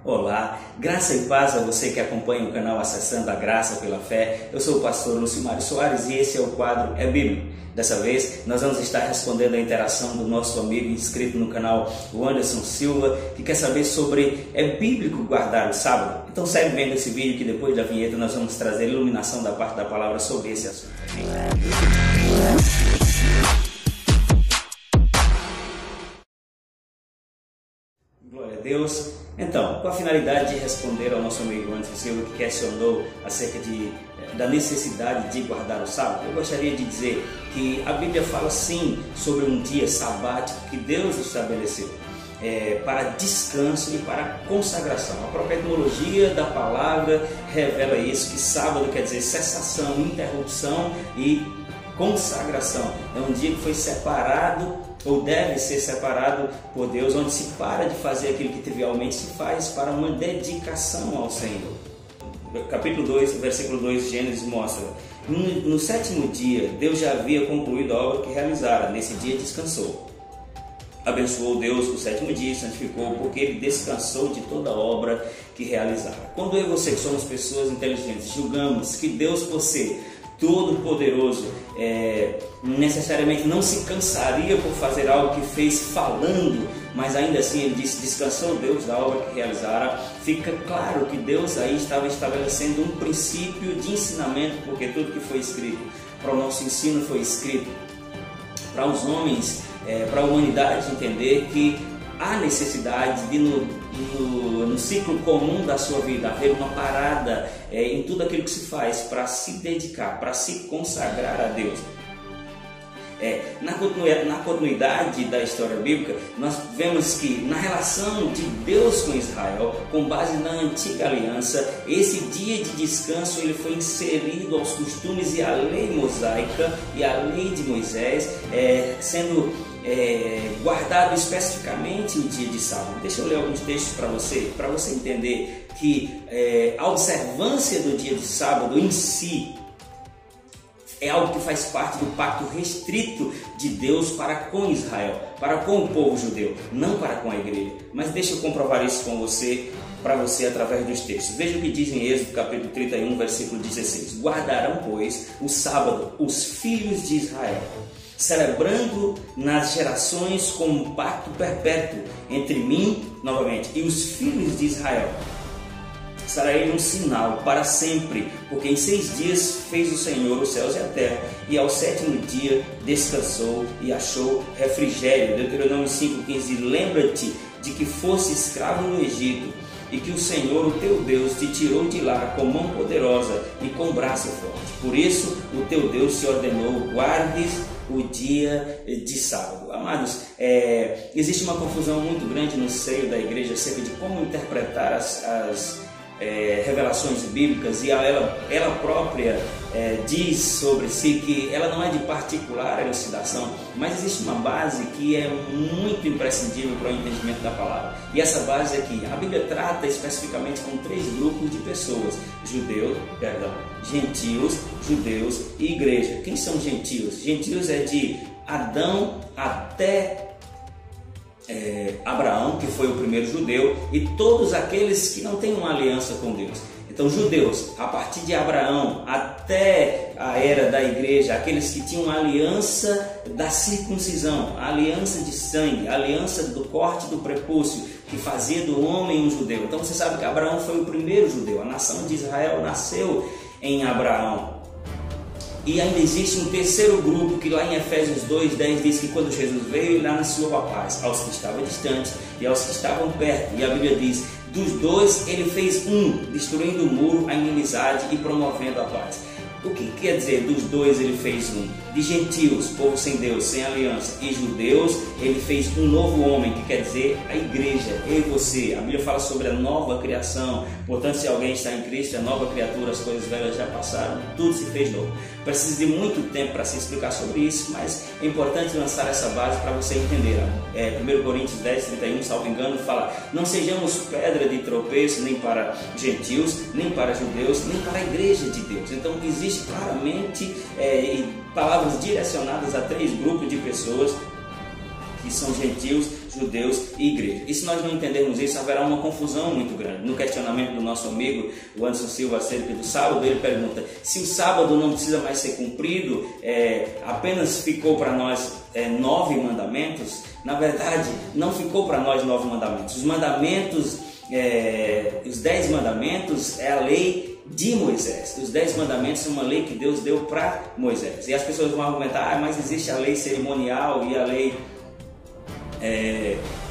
Olá, graça e paz a você que acompanha o canal Acessando a Graça pela Fé. Eu sou o pastor Lucimar Soares e esse é o quadro É Bíblia. Dessa vez nós vamos estar respondendo a interação do nosso amigo inscrito no canal, o Anderson Silva, que quer saber sobre é bíblico guardar o sábado? Então segue vendo esse vídeo que depois da vinheta nós vamos trazer iluminação da parte da palavra sobre esse assunto. Glória a Deus. Então, com a finalidade de responder ao nosso amigo Anderson Silva, que questionou acerca da necessidade de guardar o sábado, eu gostaria de dizer que a Bíblia fala sim sobre um dia sabático que Deus estabeleceu para descanso e para consagração. A própria etimologia da palavra revela isso, que sábado quer dizer cessação, interrupção e consagração. É um dia que foi separado ou deve ser separado por Deus, onde se para de fazer aquilo que trivialmente se faz para uma dedicação ao Senhor. Capítulo 2, versículo 2 de Gênesis mostra: no sétimo dia, Deus já havia concluído a obra que realizara, nesse dia descansou. Abençoou Deus o sétimo dia e santificou, porque Ele descansou de toda a obra que realizara. Quando eu e você, que somos pessoas inteligentes, julgamos que Deus, por ser Todo-Poderoso, necessariamente não se cansaria por fazer algo que fez falando, mas ainda assim ele disse: descansou Deus da obra que realizara. Fica claro que Deus aí estava estabelecendo um princípio de ensinamento, porque tudo que foi escrito para o nosso ensino foi escrito para os homens, para a humanidade entender que há necessidade de no ciclo comum da sua vida haver uma parada em tudo aquilo que se faz para se dedicar, para se consagrar a Deus. Na continuidade da história bíblica, nós vemos que na relação de Deus com Israel, com base na antiga aliança, esse dia de descanso ele foi inserido aos costumes e à lei mosaica e à lei de Moisés, sendo guardado especificamente o dia de sábado. Deixa eu ler alguns textos para você entender que a observância do dia de sábado em si é algo que faz parte do pacto restrito de Deus para com Israel, para com o povo judeu, não para com a igreja. Mas deixa eu comprovar isso com você, para você através dos textos. Veja o que diz em Êxodo capítulo 31, versículo 16: guardarão, pois, o sábado os filhos de Israel, celebrando nas gerações como um pacto perpétuo entre mim, novamente, e os filhos de Israel. Será ele um sinal para sempre, porque em 6 dias fez o Senhor os céus e a terra, e ao sétimo dia descansou e achou refrigério. Deuteronômio 5,15: lembra-te de que fosse escravo no Egito, e que o Senhor, o teu Deus, te tirou de lá com mão poderosa e com braço forte. Por isso o teu Deus te ordenou: guardes o dia de sábado. Amados, existe uma confusão muito grande no seio da igreja acerca de como interpretar as revelações bíblicas, e ela própria diz sobre si que ela não é de particular elucidação, mas existe uma base que é muito imprescindível para o entendimento da palavra, e essa base é que a Bíblia trata especificamente com 3 grupos de pessoas: gentios, judeus e igreja. Quem são gentios? Gentios é de Adão até Abraão, que foi o primeiro judeu, e todos aqueles que não têm uma aliança com Deus. Então, judeus, a partir de Abraão até a era da igreja, aqueles que tinham a aliança da circuncisão, a aliança de sangue, a aliança do corte do prepúcio, que fazia do homem um judeu. Então você sabe que Abraão foi o primeiro judeu, a nação de Israel nasceu em Abraão. E ainda existe um terceiro grupo que lá em Efésios 2:10 diz que quando Jesus veio, ele anunciou a paz aos que estavam distantes e aos que estavam perto. E a Bíblia diz: dos dois ele fez um, destruindo o muro, a inimizade e promovendo a paz. O que quer dizer dos dois ele fez um? De gentios, povo sem Deus, sem aliança, e judeus, ele fez um novo homem, que quer dizer a igreja, eu e você. A Bíblia fala sobre a nova criação. Portanto, se alguém está em Cristo, é nova criatura, as coisas velhas já passaram, tudo se fez novo. Precisa de muito tempo para se explicar sobre isso, mas é importante lançar essa base para você entender. 1 Coríntios 10:31, salvo engano, fala: não sejamos pedra de tropeço nem para gentios, nem para judeus, nem para a igreja de Deus. Então existe claramente palavras direcionadas a 3 grupos de pessoas que são gentios, judeus e igreja. E se nós não entendermos isso, haverá uma confusão muito grande. No questionamento do nosso amigo, o Anderson Silva, acerca do sábado, ele pergunta se o sábado não precisa mais ser cumprido, apenas ficou para nós 9 mandamentos. Na verdade, não ficou para nós 9 mandamentos. Os mandamentos, os 10 mandamentos é a lei de Moisés. Os 10 mandamentos são uma lei que Deus deu para Moisés. E as pessoas vão argumentar, mas existe a lei cerimonial e a lei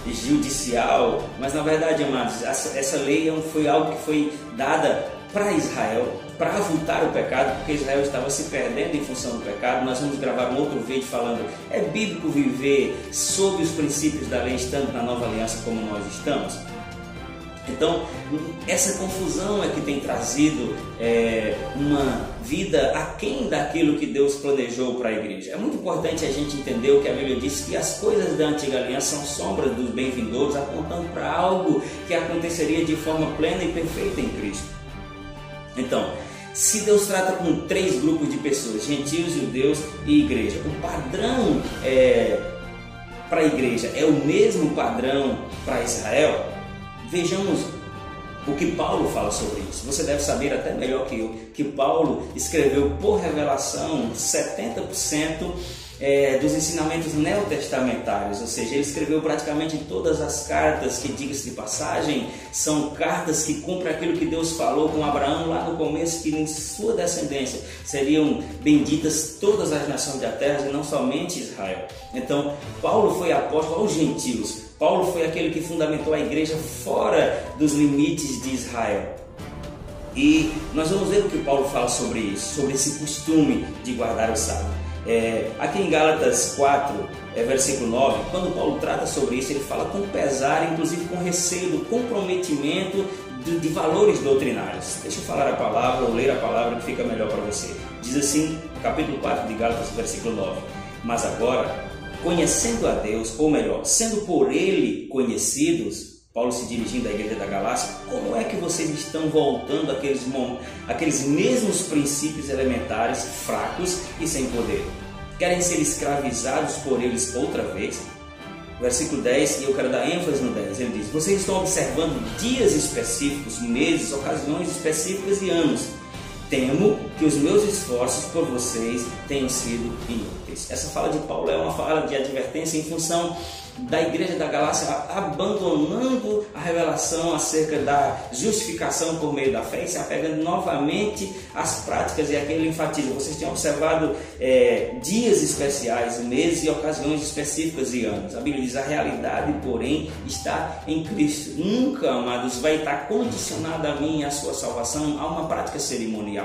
judicial. Mas na verdade, amados, essa lei foi algo que foi dada para Israel, para avultar o pecado, porque Israel estava se perdendo em função do pecado. Nós vamos gravar um outro vídeo falando, é bíblico viver sob os princípios da lei, estando na nova aliança como nós estamos? Então, essa confusão é que tem trazido uma vida aquém daquilo que Deus planejou para a igreja. É muito importante a gente entender o que a Bíblia diz, que as coisas da antiga aliança são sombras dos bem-vindouros, apontando para algo que aconteceria de forma plena e perfeita em Cristo. Então, se Deus trata com 3 grupos de pessoas, gentios, judeus e igreja, o padrão para a igreja é o mesmo padrão para Israel. Vejamos o que Paulo fala sobre isso. Você deve saber até melhor que eu, que Paulo escreveu por revelação 70% dos ensinamentos neotestamentários, ou seja, ele escreveu praticamente todas as cartas que, diga-se de passagem, são cartas que cumprem aquilo que Deus falou com Abraão lá no começo, que em sua descendência seriam benditas todas as nações da terra e não somente Israel. Então, Paulo foi apóstolo aos gentios. Paulo foi aquele que fundamentou a igreja fora dos limites de Israel. E nós vamos ver o que Paulo fala sobre isso, sobre esse costume de guardar o sábado. Aqui em Gálatas 4, versículo 9, quando Paulo trata sobre isso, ele fala com pesar, inclusive com receio do comprometimento de valores doutrinários. Deixa eu falar a palavra ou ler a palavra que fica melhor para você. Diz assim, capítulo 4 de Gálatas, versículo 9: mas agora, conhecendo a Deus, ou melhor, sendo por Ele conhecidos, Paulo se dirigindo à igreja da Galácia, como é que vocês estão voltando àqueles mesmos princípios elementares, fracos e sem poder? Querem ser escravizados por eles outra vez? Versículo 10, e eu quero dar ênfase no 10, ele diz: vocês estão observando dias específicos, meses, ocasiões específicas e anos. Temo que os meus esforços por vocês tenham sido inúteis. Essa fala de Paulo é uma fala de advertência em função da igreja da Galácia abandonando a revelação acerca da justificação por meio da fé e se apegando novamente às práticas. E aqui ele enfatiza: vocês têm observado dias especiais, meses e ocasiões específicas e anos. A Bíblia diz: a realidade, porém, está em Cristo. Nunca, amados, vai estar condicionada a mim e a sua salvação a uma prática cerimonial.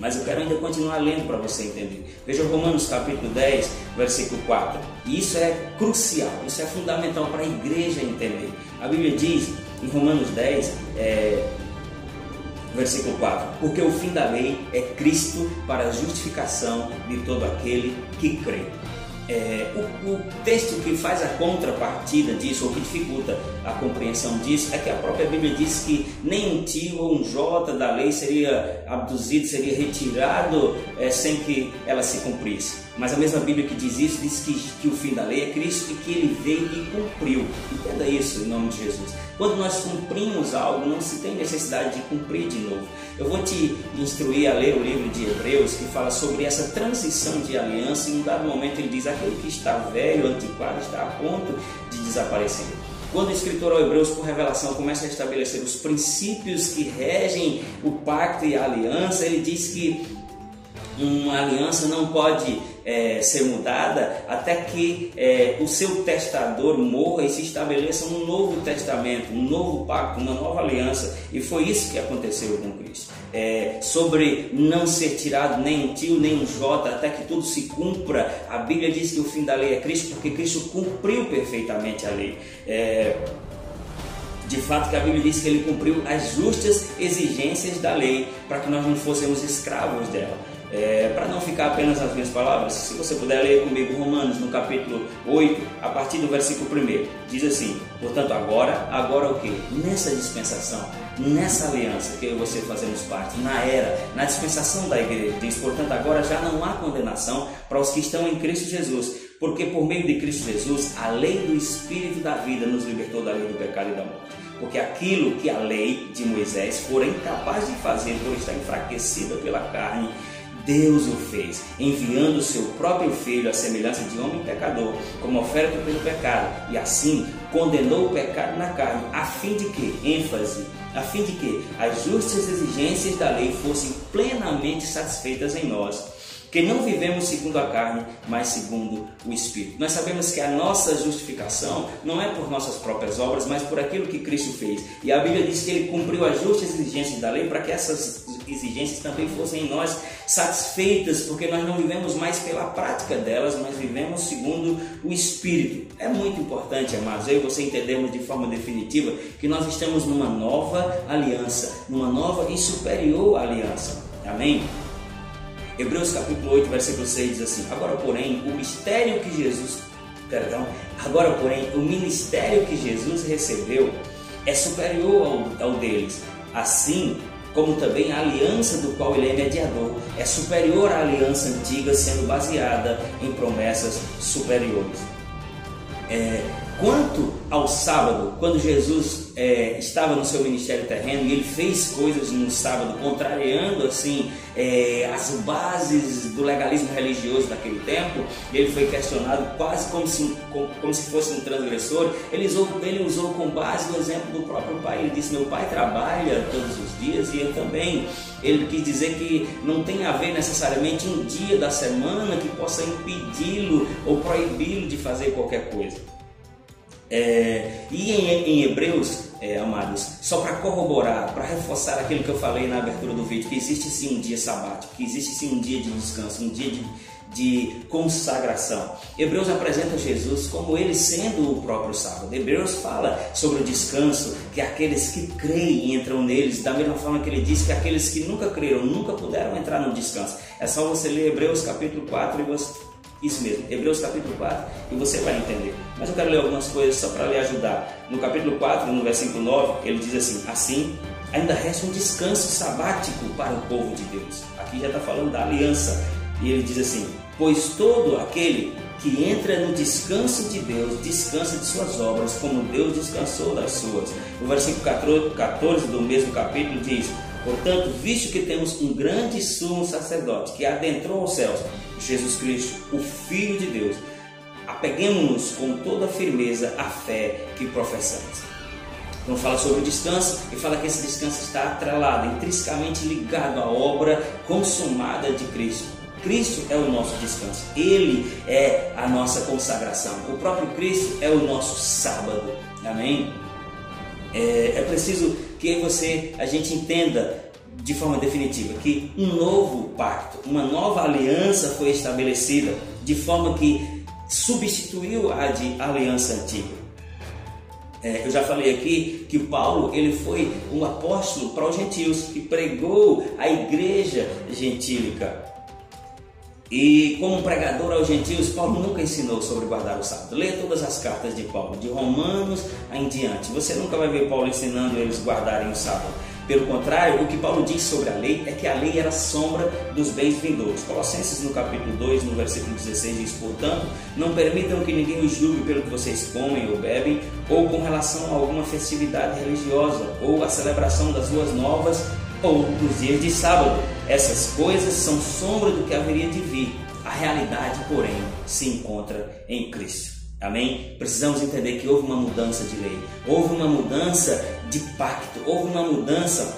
Mas eu quero ainda continuar lendo para você entender. Veja Romanos capítulo 10, versículo 4. E isso é crucial, isso é fundamental para a igreja entender. A Bíblia diz em Romanos 10, versículo 4: porque o fim da lei é Cristo para a justificação de todo aquele que crê. O texto que faz a contrapartida disso, ou que dificulta a compreensão disso, é que a própria Bíblia diz que nem um tio ou um jota da lei seria abduzido, seria retirado sem que ela se cumprisse. Mas a mesma Bíblia que diz isso, diz que o fim da lei é Cristo e que Ele veio e cumpriu. Entenda isso em nome de Jesus. Quando nós cumprimos algo, não se tem necessidade de cumprir de novo. Eu vou te instruir a ler o livro de Hebreus, que fala sobre essa transição de aliança. E em um dado momento ele diz: aquilo que está velho, antiquado, está a ponto de desaparecer. Quando o escritor aos Hebreus, por revelação, começa a estabelecer os princípios que regem o pacto e a aliança, ele diz que uma aliança não pode ser mudada até que o seu testador morra e se estabeleça um novo testamento, um novo pacto, uma nova aliança. E foi isso que aconteceu com Cristo. Sobre não ser tirado nem um tio nem um jota até que tudo se cumpra. A Bíblia diz que o fim da lei é Cristo, porque Cristo cumpriu perfeitamente a lei. De fato que a Bíblia diz que Ele cumpriu as justas exigências da lei para que nós não fôssemos escravos dela. Para não ficar apenas nas minhas palavras, se você puder ler comigo Romanos no capítulo 8, a partir do versículo 1, diz assim: portanto agora o que? Nessa dispensação, nessa aliança que eu e você fazemos parte, na dispensação da igreja, diz: portanto agora já não há condenação para os que estão em Cristo Jesus, Porque por meio de Cristo Jesus, a lei do Espírito da vida nos libertou da lei do pecado e da morte. Porque aquilo que a lei de Moisés fora incapaz de fazer por estar enfraquecida pela carne, Deus o fez, enviando o seu próprio Filho à semelhança de homem pecador, como oferta pelo pecado, e assim condenou o pecado na carne, a fim de que as justas exigências da lei fossem plenamente satisfeitas em nós, que não vivemos segundo a carne, mas segundo o Espírito. Nós sabemos que a nossa justificação não é por nossas próprias obras, mas por aquilo que Cristo fez. E a Bíblia diz que Ele cumpriu as justas exigências da lei para que essas exigências também fossem em nós satisfeitas, porque nós não vivemos mais pela prática delas, mas vivemos segundo o Espírito. É muito importante, amados, eu e você entendermos de forma definitiva que nós estamos numa nova aliança, numa nova e superior aliança. Amém? Hebreus capítulo 8, versículo 6 diz assim: Agora, porém, o ministério que Jesus recebeu é superior ao deles, assim como também a aliança do qual ele é mediador é superior à aliança antiga, sendo baseada em promessas superiores. Quanto ao sábado, quando Jesus estava no seu ministério terreno e ele fez coisas no sábado, contrariando assim as bases do legalismo religioso daquele tempo, ele foi questionado quase como se fosse um transgressor. Ele usou com base no exemplo do próprio pai. Ele disse: meu pai trabalha todos os dias e eu também. Ele quis dizer que não tem a ver necessariamente um dia da semana que possa impedi-lo ou proibi-lo de fazer qualquer coisa. E em Hebreus, amados, só para corroborar, para reforçar aquilo que eu falei na abertura do vídeo, que existe sim um dia sabático, que existe sim um dia de descanso, um dia de consagração. Hebreus apresenta Jesus como ele sendo o próprio sábado. Hebreus fala sobre o descanso, que aqueles que creem entram neles, da mesma forma que ele diz que aqueles que nunca creram, nunca puderam entrar no descanso. É só você ler Hebreus capítulo 4 e você... Isso mesmo, Hebreus capítulo 4, e você vai entender. Mas eu quero ler algumas coisas só para lhe ajudar. No capítulo 4, no versículo 9, ele diz assim: assim, ainda resta um descanso sabático para o povo de Deus. Aqui já está falando da aliança. E ele diz assim: pois todo aquele que entra no descanso de Deus, descansa de suas obras, como Deus descansou das suas. O versículo 14 do mesmo capítulo diz: portanto, visto que temos um grande sumo sacerdote que adentrou aos céus, Jesus Cristo, o Filho de Deus, apeguemos-nos com toda a firmeza à fé que professamos. Então fala sobre o descanso e fala que esse descanso está atrelado, intrinsecamente ligado à obra consumada de Cristo. Cristo é o nosso descanso, Ele é a nossa consagração, o próprio Cristo é o nosso sábado. Amém? É preciso que a gente entenda de forma definitiva que um novo pacto, uma nova aliança foi estabelecida, de forma que substituiu a aliança antiga. Eu já falei aqui que Paulo ele foi um apóstolo para os gentios, que pregou a igreja gentílica. E como pregador aos gentios, Paulo nunca ensinou sobre guardar o sábado. Leia todas as cartas de Paulo, de Romanos em diante. Você nunca vai ver Paulo ensinando eles guardarem o sábado. Pelo contrário, o que Paulo diz sobre a lei é que a lei era sombra dos bens vindouros. Colossenses no capítulo 2, no versículo 16 diz: portanto, não permitam que ninguém os julgue pelo que vocês comem ou bebem, ou com relação a alguma festividade religiosa, ou a celebração das ruas novas, ou dos dias de sábado. Essas coisas são sombra do que haveria de vir. A realidade, porém, se encontra em Cristo. Amém? Precisamos entender que houve uma mudança de lei, houve uma mudança de pacto, houve uma mudança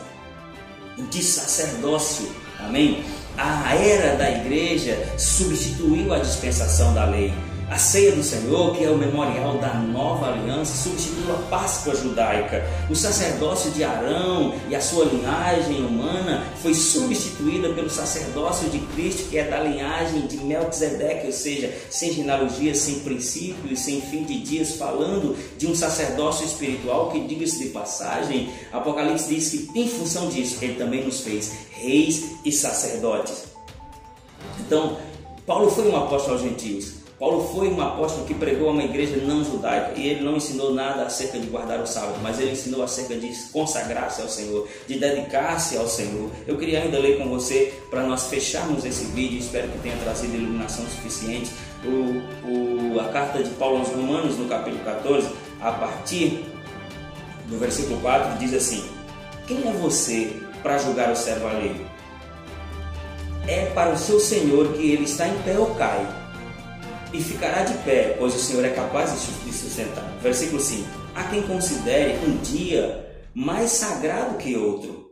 de sacerdócio. Amém? A era da igreja substituiu a dispensação da lei. A ceia do Senhor, que é o memorial da nova aliança, substituiu a Páscoa judaica. O sacerdócio de Arão e a sua linhagem humana foi substituída pelo sacerdócio de Cristo, que é da linhagem de Melquisedeque, ou seja, sem genealogia, sem princípio e sem fim de dias, falando de um sacerdócio espiritual que, diga-se de passagem, Apocalipse diz que em função disso ele também nos fez reis e sacerdotes. Então, Paulo foi um apóstolo aos gentios. Paulo foi um apóstolo que pregou a uma igreja não judaica e ele não ensinou nada acerca de guardar o sábado, mas ele ensinou acerca de consagrar-se ao Senhor, de dedicar-se ao Senhor. Eu queria ainda ler com você para nós fecharmos esse vídeo, espero que tenha trazido iluminação suficiente, a carta de Paulo aos Romanos, no capítulo 14, a partir do versículo 4, diz assim: quem é você para julgar o servo alheio? É para o seu Senhor que ele está em pé ou cai, e ficará de pé, pois o Senhor é capaz de sustentar. Versículo 5: há quem considere um dia mais sagrado que outro,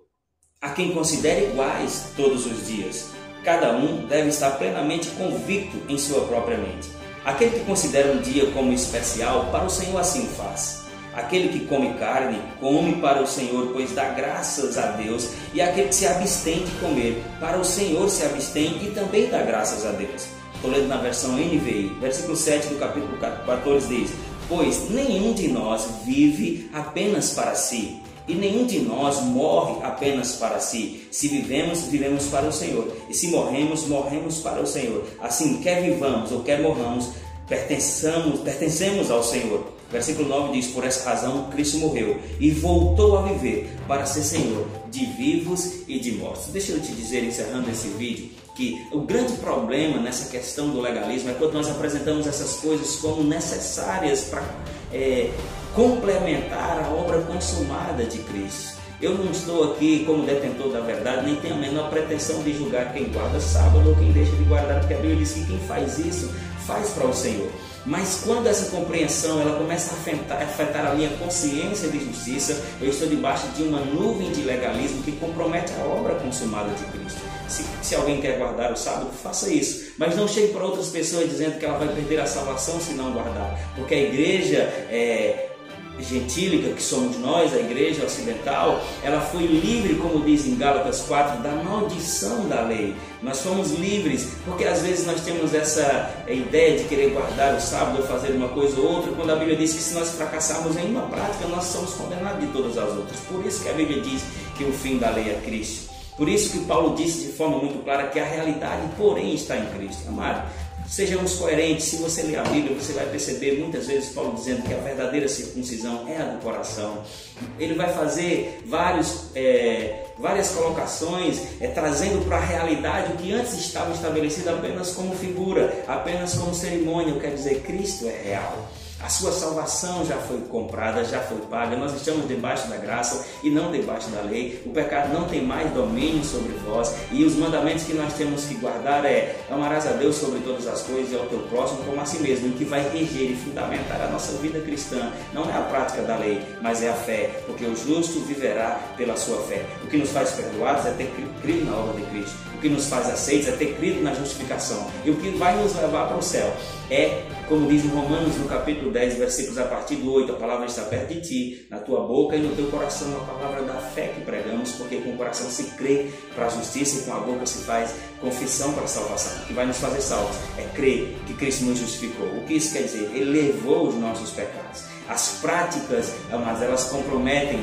há quem considere iguais todos os dias. Cada um deve estar plenamente convicto em sua própria mente. Aquele que considera um dia como especial, para o Senhor assim o faz. Aquele que come carne, come para o Senhor, pois dá graças a Deus. E aquele que se abstém de comer, para o Senhor se abstém e também dá graças a Deus. Estou lendo na versão NVI, versículo 7 do capítulo 14 diz: pois nenhum de nós vive apenas para si, e nenhum de nós morre apenas para si. Se vivemos, vivemos para o Senhor, e se morremos, morremos para o Senhor. Assim, quer vivamos ou quer morramos, pertencemos ao Senhor. Versículo 9 diz: por essa razão Cristo morreu e voltou a viver para ser Senhor de vivos e de mortos. Deixa eu te dizer, encerrando esse vídeo, que o grande problema nessa questão do legalismo é quando nós apresentamos essas coisas como necessárias para complementar a obra consumada de Cristo. Eu não estou aqui como detentor da verdade, nem tenho a menor pretensão de julgar quem guarda sábado ou quem deixa de guardar, porque a Bíblia diz que quem faz isso, faz para o Senhor. Mas quando essa compreensão ela começa a afetar a minha consciência de justiça, eu estou debaixo de uma nuvem de legalismo que compromete a obra consumada de Cristo. Se alguém quer guardar o sábado, faça isso. Mas não chegue para outras pessoas dizendo que ela vai perder a salvação se não guardar. Porque a igreja gentílica, que somos nós, a igreja ocidental, ela foi livre, como diz em Gálatas 4, da maldição da lei. Nós fomos livres, porque às vezes nós temos essa ideia de querer guardar o sábado ou fazer uma coisa ou outra, quando a Bíblia diz que se nós fracassarmos em uma prática, nós somos condenados de todas as outras. Por isso que a Bíblia diz que o fim da lei é Cristo. Por isso que Paulo disse de forma muito clara que a realidade, porém, está em Cristo. Amado, sejamos coerentes. Se você ler a Bíblia, você vai perceber muitas vezes Paulo dizendo que a verdadeira circuncisão é a do coração. Ele vai fazer várias colocações, trazendo para a realidade o que antes estava estabelecido apenas como figura, apenas como cerimônia. Quer dizer, Cristo é real. A sua salvação já foi comprada, já foi paga. Nós estamos debaixo da graça e não debaixo da lei. O pecado não tem mais domínio sobre vós. E os mandamentos que nós temos que guardar amarás a Deus sobre todas as coisas e ao teu próximo como a si mesmo, o que vai reger e fundamentar a nossa vida cristã. Não é a prática da lei, mas é a fé, porque o justo viverá pela sua fé. O que nos faz perdoados é ter crido na obra de Cristo. O que nos faz aceitos é ter crido na justificação. E o que vai nos levar para o céu é, como diz em Romanos, no capítulo 10, versículos a partir do 8, a palavra está perto de ti, na tua boca e no teu coração, a palavra da fé que pregamos, porque com o coração se crê para a justiça e com a boca se faz confissão para a salvação. O que vai nos fazer salvos é crer que Cristo nos justificou. O que isso quer dizer? Ele levou os nossos pecados. As práticas, mas elas comprometem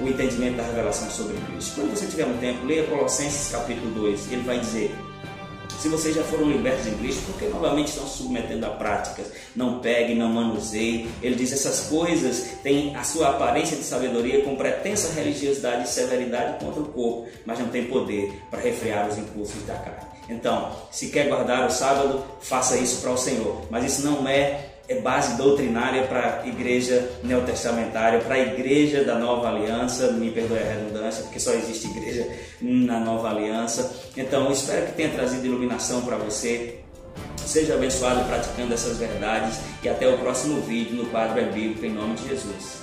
o entendimento da revelação sobre Cristo. Quando você tiver um tempo, leia Colossenses capítulo 2, ele vai dizer: se vocês já foram libertos em Cristo, por que novamente estão se submetendo a práticas? Não pegue, não manuseie. Ele diz: essas coisas têm a sua aparência de sabedoria com pretensa religiosidade e severidade contra o corpo, mas não tem poder para refrear os impulsos da carne. Então, se quer guardar o sábado, faça isso para o Senhor. Mas isso não é base doutrinária para a igreja neotestamentária, para a igreja da nova aliança. Me perdoe a redundância, porque só existe igreja na nova aliança. Então, espero que tenha trazido iluminação para você. Seja abençoado praticando essas verdades e até o próximo vídeo no quadro É Bíblico, em nome de Jesus.